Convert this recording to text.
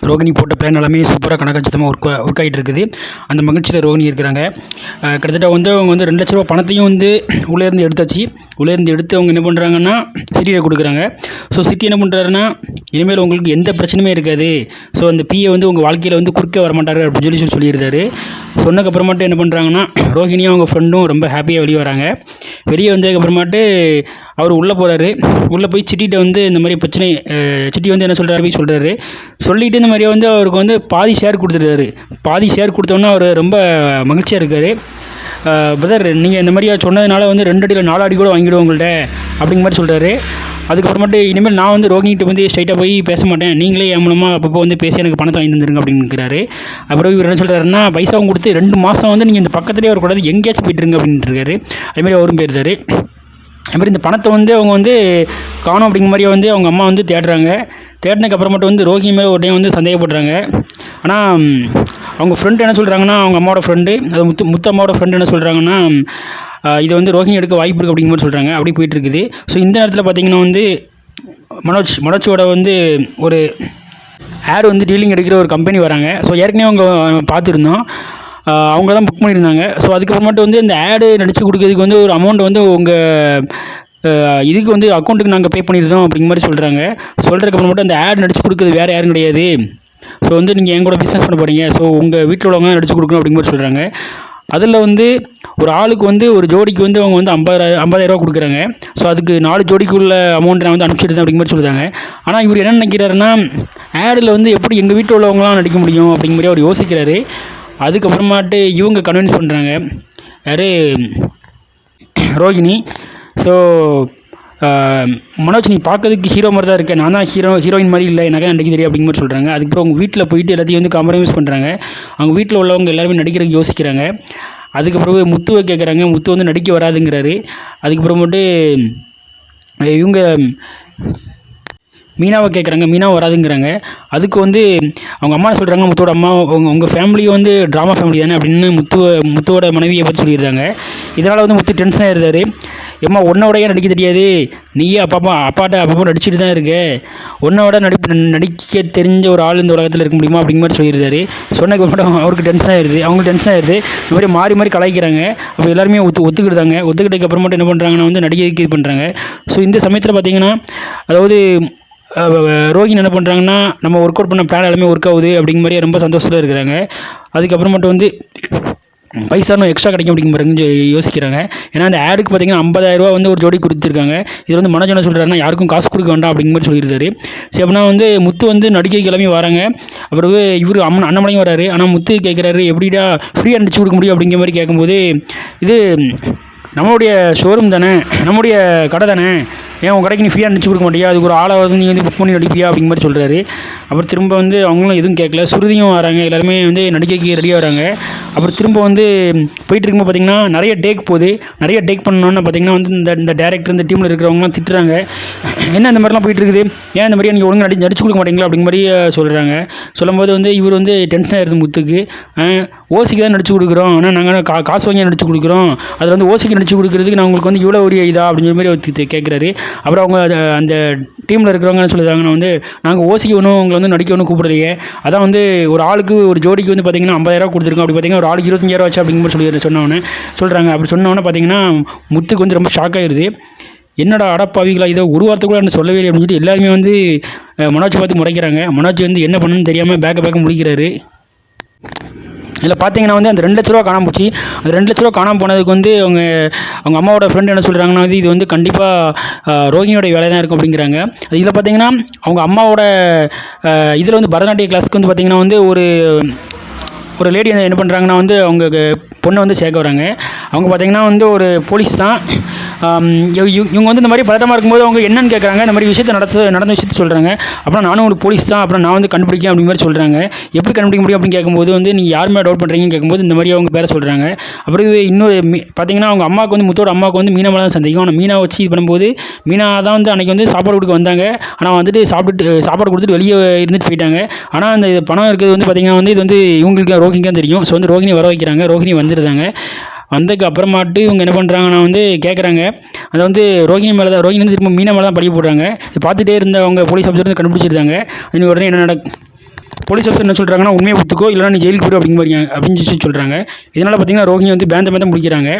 ரோகிணி போட்ட பிளான் எல்லாமே சூப்பராக கணக்கச்சிதமாக ஒர்க் ஆகிட்டு இருக்குது. அந்த மகிழ்ச்சியில் ரோகிணி இருக்கிறாங்க. கிட்டத்தட்ட வந்து அவங்க வந்து 2 லட்ச ரூபா பணத்தையும் வந்து உள்ளேருந்து எடுத்தாச்சு. உள்ளேருந்து எடுத்து அவங்க என்ன பண்ணுறாங்கன்னா சிட்டியில் கொடுக்குறாங்க. ஸோ சிட்டி என்ன பண்ணுறாருன்னா, இனிமேல் உங்களுக்கு எந்த பிரச்சனையுமே இருக்காது. ஸோ அந்த பிஏ வந்து உங்கள் வாழ்க்கையில் வந்து குறுக்க வரமாட்டார் அப்படின்னு சொல்லியிருந்தாரு. சொன்னதுக்கப்புறமாட்டு என்ன பண்ணுறாங்கன்னா, ரோஹிணியும் அவங்க ஃப்ரெண்டும் ரொம்ப ஹாப்பியாக வெளியே வராங்க. வெளியே வந்ததுக்கப்புறமாட்டு அவர் உள்ளே போகிறாரு. உள்ளே போய் சிட்டிகிட்ட வந்து இந்த மாதிரி பிரச்சனை சிட்டி வந்து என்ன சொல்கிறாரு சொல்லிவிட்டு இந்த மாதிரியே வந்து அவருக்கு வந்து பாதி ஷேர் கொடுத்துருக்காரு. பாதி ஷேர் கொடுத்தோன்னா அவர் ரொம்ப மகிழ்ச்சியாக இருக்கார். பிரதர், நீங்கள் இந்த மாதிரியா சொன்னதுனால வந்து 2 அடியில் 4 அடி கூட வாங்கிடுவோம் உங்கள்கிட்ட அப்படிங்கிற மாதிரி சொல்கிறாரு. அதுக்கப்புறமேட்டு இனிமேல் நான் வந்து ரோகிணிகிட்ட வந்து ஸ்ட்ரைட்டாக போய் பேச மாட்டேன், நீங்களே என் மூலமாக அப்பப்போ வந்து பேசி எனக்கு பணத்தை வாங்கி தந்துருங்க அப்படின்னு இருக்கிறாரு. அப்புறம் இவர் என்ன சொல்கிறாருன்னா, பைசாவும் கொடுத்து 2 மாதம் வந்து நீங்கள் இந்த பக்கத்துலேயே வரக்கூடாது, எங்கேயாச்சும் போய்ட்டுருங்க அப்படின்னு இருக்காரு. அதுமாதிரி அவரும் போயிருந்தார். அதுமாதிரி இந்த பணத்தை வந்து அவங்க வந்து காணும் அப்படிங்கிற மாதிரியே வந்து அவங்க அம்மா வந்து தேடுறாங்க. தேடினதுக்கு அப்புறமேட்டு வந்து ரோஹிணி மேலே ஒரு டைம் வந்து சந்தேகப்படுறாங்க. ஆனால் அவங்க ஃப்ரெண்டு என்ன சொல்கிறாங்கன்னா, அவங்க அம்மாவோட ஃப்ரெண்டு, அது முத்து அம்மாவோட ஃப்ரெண்டு என்ன சொல்கிறாங்கன்னா, இதை வந்து ரோஹிணி எடுக்க வாய்ப்பு இருக்குது அப்படிங்கிற மாதிரி சொல்கிறாங்க. அப்படி போயிட்டுருக்குது. ஸோ இந்த நேரத்தில் பார்த்திங்கன்னா வந்து மனோஜோட வந்து ஒரு ஏர் வந்து டீலிங் எடுக்கிற ஒரு கம்பெனி வராங்க. ஸோ ஏற்கனவே அவங்க பார்த்துருந்தோம், அவங்க தான் புக் பண்ணியிருந்தாங்க. ஸோ அதுக்கப்புறமேட்டு வந்து இந்த ஆடு நடித்து கொடுக்கறதுக்கு வந்து ஒரு அமௌண்ட் வந்து உங்கள் இதுக்கு வந்து அக்கௌண்ட்டுக்கு நாங்கள் பே பண்ணியிருந்தோம் அப்படிங்கிற மாதிரி சொல்கிறாங்க. சொல்கிறதுக்கப்புறமேட்டு அந்த ஆட் நடித்து கொடுக்குறது வேறு யாரும் கிடையாது. ஸோ வந்து நீங்கள் என் கூட பிஸ்னஸ் பண்ண போகிறீங்க, ஸோ உங்கள் வீட்டில் உள்ளவங்க நடித்து கொடுக்கணும் அப்படிங்கிற மாதிரி சொல்கிறாங்க. அதில் வந்து ஒரு ஆளுக்கு வந்து ஒரு ஜோடிக்கு வந்து அவங்க வந்து 50,000 ரூபா கொடுக்குறாங்க. ஸோ அதுக்கு 4 ஜோடிக்குள்ள அமௌண்ட் நான் வந்து அனுப்பிச்சிருந்தேன் அப்படிங்கிற மாதிரி சொல்கிறாங்க. ஆனால் இவர் என்ன நினைக்கிறாருன்னா, ஆடில் வந்து எப்படி எங்கள் வீட்டில் உள்ளவங்களாம் நடிக்க முடியும் அப்படிங்கிற மாதிரி அவர் யோசிக்கிறாரு. அதுக்கப்புறமாட்டு இவங்க கன்வின்ஸ் பண்ணுறாங்க, யார், ரோகிணி. ஸோ மனோஜ், நீ பார்க்கறதுக்கு ஹீரோ மாதிரி தான் இருக்கேன், நான் தான் ஹீரோயின் மாதிரி இல்லை, எனக்கு நடிக்க தெரியும் அப்படிங்கிற மாதிரி சொல்கிறாங்க. அதுக்கப்புறம் அவங்க வீட்டில் போயிட்டு எல்லாத்தையும் வந்து காம்ப்ரமைஸ் பண்ணுறாங்க. அவங்க வீட்டில் உள்ளவங்க எல்லாருமே நடிக்கிறதுக்கு யோசிக்கிறாங்க. அதுக்கப்புறம் முத்துவை கேட்குறாங்க. முத்து வந்து நடிக்க வராதுங்கிறாரு. அதுக்கப்புறமேட்டு இவங்க மீனாவை கேட்குறாங்க. மீனாவை வராதுங்கிறாங்க. அதுக்கு வந்து அவங்க அம்மா சொல்கிறாங்க, முத்துவோட அம்மா, உங்கள் ஃபேமிலியை வந்து ட்ராமா ஃபேமிலி தானே அப்படின்னு முத்துவோட மனைவியை பற்றி சொல்லியிருந்தாங்க. இதனால் வந்து முத்து டென்ஷனாக இருந்தார். எம்மா, உன்னோடையே நடிக்க தெரியாது, நீயே அப்பாட்ட அப்பப்போ நடிச்சுட்டு தான் இருக்க, உன்னோட நடிக்க தெரிஞ்ச ஒரு ஆள் இந்த உலகத்தில் இருக்க முடியுமா அப்படிங்கிற மாதிரி சொல்லியிருந்தாரு. சொன்னதுக்கு மட்டும் அவருக்கு டென்ஷன் ஆயிடுது, அவங்களுக்கு டென்ஷன் ஆயிடுது. இந்த மாதிரி மாறி மாறி கலாய்க்கிறாங்க. அப்போ எல்லாருமே ஒத்துக்கிட்டாங்க. ஒத்துக்கிட்டதுக்கு அப்புறமேட்டு என்ன பண்ணுறாங்கன்னா வந்து நடிக்கிறதுக்கு இது பண்ணுறாங்க. ஸோ இந்த சமயத்தில் பார்த்திங்கன்னா, அதாவது ரோகிணி என்ன பண்ணுறாங்கன்னா, நம்ம ஒர்க் அவுட் பண்ண பிளான் எல்லாமே ஒர்க் ஆகுது அப்படிங்கிற மாதிரி ரொம்ப சந்தோஷத்தில் இருக்கிறாங்க. அதுக்கப்புறமேட்டு வந்து பைசா இன்னும் எக்ஸ்ட்ரா கிடைக்கும் அப்படிங்கிற கொஞ்சம் யோசிக்கிறாங்க. ஏன்னா அந்த ஆடுக்கு பார்த்திங்கன்னா 50,000 ரூபா வந்து ஒரு ஜோடி கொடுத்துருக்காங்க. இதில் வந்து மனோஜ் என்ன சொல்கிறாருன்னா, யாருக்கும் காசு கொடுக்க வேண்டாம் அப்படிங்கிற மாதிரி சொல்லியிருந்தாரு. சரி, அப்படின்னா வந்து முத்து வந்து நடிகைக்கு எல்லாமே வராங்க. அப்புறம் இவர் அண்ணாமலையும் வராரு. ஆனால் முத்து கேட்குறாரு, எப்படிடா ஃப்ரீயாக நடிச்சு கொடுக்க முடியும் அப்படிங்கிற மாதிரி கேட்கும்போது, இது நம்மளுடைய ஷோரூம் தானே, நம்முடைய கடை தானே, ஏன் உங்கள் கடைக்கு நீ ஃப்ரீயாக நடிச்சு கொடுக்க மாட்டியா, அதுக்கு ஒரு ஆளை வந்து நீ வந்து புக் பண்ணி நடிப்பியா அப்படிங்கிற மாதிரி சொல்கிறாரு. அப்புறம் திரும்ப வந்து அவங்களும் எதுவும் கேட்கல. சுருதியும் வராங்க. எல்லாருமே வந்து நடிக்கைக்கு ரெடியாக வராங்க. அப்புறம் திரும்ப வந்து போயிட்டு இருக்கும்போது பார்த்திங்கன்னா நிறைய டேக் போகுது. நிறைய டேக் பண்ணோன்னு பார்த்திங்கன்னா வந்து இந்த டேரக்டர், இந்த டீமில் இருக்கிறவங்களாம் திட்டுறாங்க. என்ன இந்த மாதிரிலாம் போயிட்டு இருக்குது, ஏன் இந்த மாதிரி நீங்கள் ஒழுங்காக நடிச்சு கொடுக்க மாட்டீங்களா அப்படிங்கிற மாதிரி சொல்கிறாங்க. சொல்லும்போது வந்து இவர் வந்து டென்ஷன் ஆகிடுது முத்துக்கு. ஓசிக்கு தான் நடிச்சு கொடுக்குறோம், ஆனால் நாங்கள் காசு வாங்கி நடிச்சு கொடுக்குறோம், அதில் வந்து ஓசிக்கு நடிச்சு கொடுக்குறதுக்கு நான் உங்களுக்கு வந்து இவ்வளோ ஒரு இதா அப்படிங்கிற மாதிரி அவர் கேட்குறாரு. அப்புறம் அவங்க அந்த டீமில் இருக்கிறவங்க என்ன சொல்லுறாங்கன்னா வந்து, நாங்கள் ஓசிக்கு ஒன்றும் உங்களை வந்து நடிக்க ஒன்றும் கூப்பிடுறீங்க, அதான் வந்து ஒரு ஆளுக்கு ஒரு ஜோடிக்கு வந்து பார்த்திங்கன்னா 50,000 கொடுத்துருக்கோம், அப்படி பார்த்திங்கன்னா ஒரு ஆளுக்கு 25,000 ஆச்சு அப்படிங்கிற மாதிரி சொல்கிறாங்க. அப்படி சொன்னோன்னே பார்த்திங்கன்னா முத்துக்கு வந்து ரொம்ப ஷாக் ஆகிடுது. என்னடா அடப்பாவிகளா, இதை ஒரு வார்த்தை கூட என்ன சொல்லவே இல்லை அப்படின்னு சொல்லிட்டு எல்லாருமே வந்து மனோஜ் பார்த்து முறைக்கிறாங்க. மனோஜ் வந்து என்ன பண்ணுன்னு தெரியாமல் பேக்க முடிக்கிறாரு. இதில் பார்த்தீங்கன்னா வந்து அந்த 2 லட்ச ரூபா காணாமல் போச்சு. அந்த 2 லட்ச ரூபா காணாமல் போனதுக்கு வந்து அவங்க அம்மாவோட ஃப்ரெண்டு என்ன சொல்கிறாங்கன்னா வந்து, இது வந்து கண்டிப்பாக ரோகிணியோட வேலை தான் இருக்கும் அப்படிங்கிறாங்க. இதில் பார்த்தீங்கன்னா அவங்க அம்மாவோட இதில் வந்து பரதநாட்டிய கிளாஸுக்கு வந்து பார்த்திங்கன்னா வந்து ஒரு லேடி என்ன பண்ணுறாங்கன்னா வந்து அவங்க பொண்ணை வந்து சேர்க்க வராங்க. அவங்க பார்த்திங்கன்னா வந்து ஒரு போலீஸ் தான். இவங்க வந்து இந்த மாதிரி பதட்டமாக இருக்கும்போது அவங்க என்னென்னு கேட்குறாங்க. இந்த மாதிரி விஷயத்தை நடந்த விஷயத்தை சொல்கிறாங்க. அப்புறம் நானும் ஒரு போலீஸ் தான், அப்புறம் நான் வந்து கண்டுபிடிக்கேன் அப்படிங்கிற மாதிரி சொல்கிறாங்க. எப்படி கண்டுபிடிக்க முடியும் அப்படின்னு கேட்கும்போது வந்து, நீங்கள் யார் மேலே டவுட் பண்ணுறீங்கன்னு கேட்கும்போது இந்த மாதிரி அவங்க பேரை சொல்கிறாங்க. அப்புறம் இன்னொரு பார்த்திங்கன்னா அவங்க அம்மாவுக்கு வந்து முத்தோட அம்மாவுக்கு வந்து மீனா மேலே தான் சந்தேகம். ஆனால் மீனா வச்சு இது பண்ணும்போது, மீனா தான் வந்து அன்றைக்கி வந்து சாப்பாடு கொடுக்க வந்தாங்க. ஆனால் வந்துட்டு சாப்பாடு கொடுத்துட்டு வெளியே இருந்துட்டு போயிட்டாங்க. ஆனால் அந்த பணம் இருக்கிறது வந்து பார்த்திங்கன்னா வந்து இது வந்து இவங்களுக்கு ரோஹிணிக்கு தான் தெரியும். ஸோ வந்து ரோஹிணி வர வைக்கிறாங்க. ரோஹிணி வந்துடுறாங்க. வந்ததுக்கு அப்புறமாட்டு இவங்க என்ன பண்ணுறாங்கன்னா வந்து கேட்குறாங்க. அதை வந்து ரோஹிணி வந்து திரும்ப மீனா மேலே தான் பழி போடுறாங்க. இது பார்த்துட்டே இருந்த அவங்க போலீஸ் ஆஃபீஸர் வந்து கண்டுபிடிச்சிருந்தாங்க. உடனே என்ன போலீஸ் ஆஃபீஸர் என்ன சொல்கிறாங்கன்னா உண்மையை ஒத்துக்கோ இல்லைனா நீ ஜெயிலுக்கு போய்டு அப்படின்னு சொல்கிறாங்க. இதனால் பார்த்தீங்கன்னா ரோஹிணி வந்து பேந்த முடிக்கிறாங்க.